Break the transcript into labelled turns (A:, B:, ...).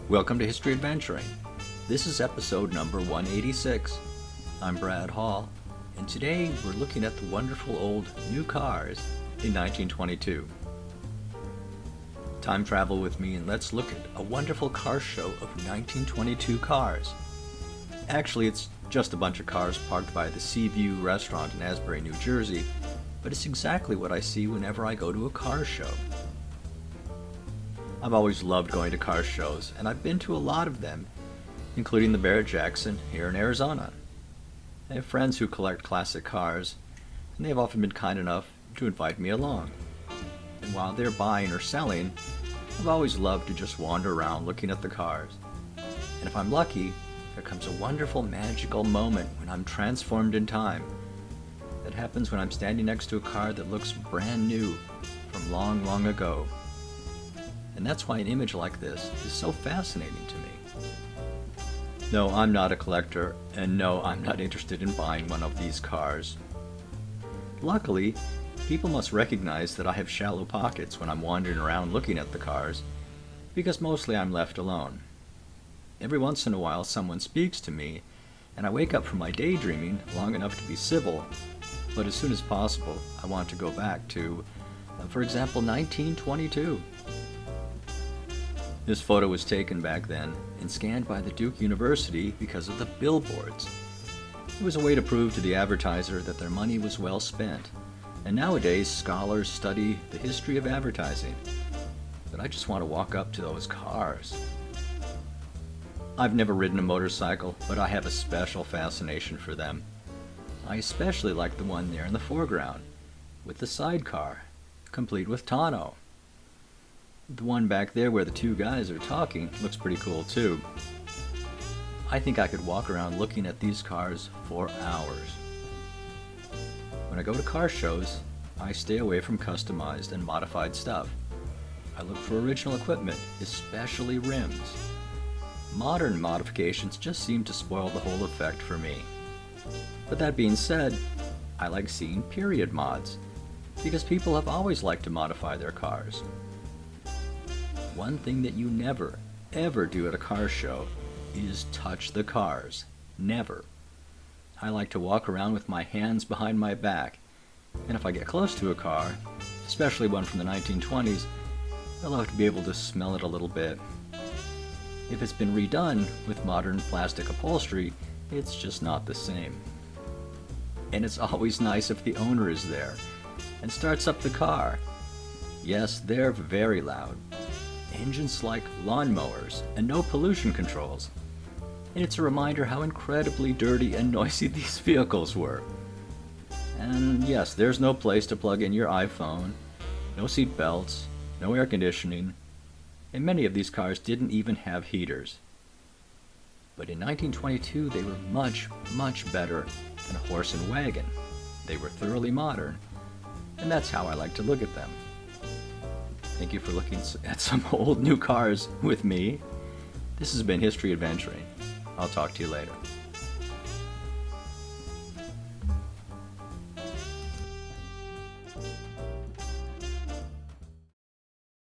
A: Welcome to History Adventuring. This is episode number 186. I'm Brad Hall, and today we're looking at the wonderful old new cars in 1922. Time travel with me and let's look at a wonderful car show of 1922 cars. Actually, it's just a bunch of cars parked by the Seaview restaurant in Asbury, New Jersey, but it's exactly what I see whenever I go to a car show. I've always loved going to car shows, and I've been to a lot of them, including the Barrett-Jackson here in Arizona. I have friends who collect classic cars, and they have often been kind enough to invite me along. And while they're buying or selling, I've always loved to just wander around looking at the cars. And if I'm lucky, there comes a wonderful magical moment when I'm transformed in time. That happens when I'm standing next to a car that looks brand new from long, long ago. And that's why an image like this is so fascinating to me. No, I'm not a collector, and no, I'm not interested in buying one of these cars. Luckily, people must recognize that I have shallow pockets when I'm wandering around looking at the cars, because mostly I'm left alone. Every once in a while someone speaks to me, and I wake up from my daydreaming long enough to be civil, but as soon as possible I want to go back to, for example, 1922. This photo was taken back then and scanned by the Duke University because of the billboards. It was a way to prove to the advertiser that their money was well spent, and nowadays scholars study the history of advertising. But I just want to walk up to those cars. I've never ridden a motorcycle, but I have a special fascination for them. I especially like the one there in the foreground, with the sidecar, complete with tonneau. The one back there where the two guys are talking looks pretty cool too. I think I could walk around looking at these cars for hours. When I go to car shows, I stay away from customized and modified stuff. I look for original equipment, especially rims. Modern modifications just seem to spoil the whole effect for me. But that being said, I like seeing period mods, because people have always liked to modify their cars. One thing that you never, ever do at a car show is touch the cars. Never. I like to walk around with my hands behind my back, and if I get close to a car, especially one from the 1920s, I love to be able to smell it a little bit. If it's been redone with modern plastic upholstery, it's just not the same. And it's always nice if the owner is there and starts up the car. Yes, they're very loud. Engines like lawnmowers and no pollution controls. And it's a reminder how incredibly dirty and noisy these vehicles were. And yes, there's no place to plug in your iPhone, no seat belts, no air conditioning, and many of these cars didn't even have heaters. But in 1922 they were much, much better than a horse and wagon. They were thoroughly modern, and that's how I like to look at them. Thank you for looking at some old new cars with me. This has been History Adventuring. I'll talk to you later.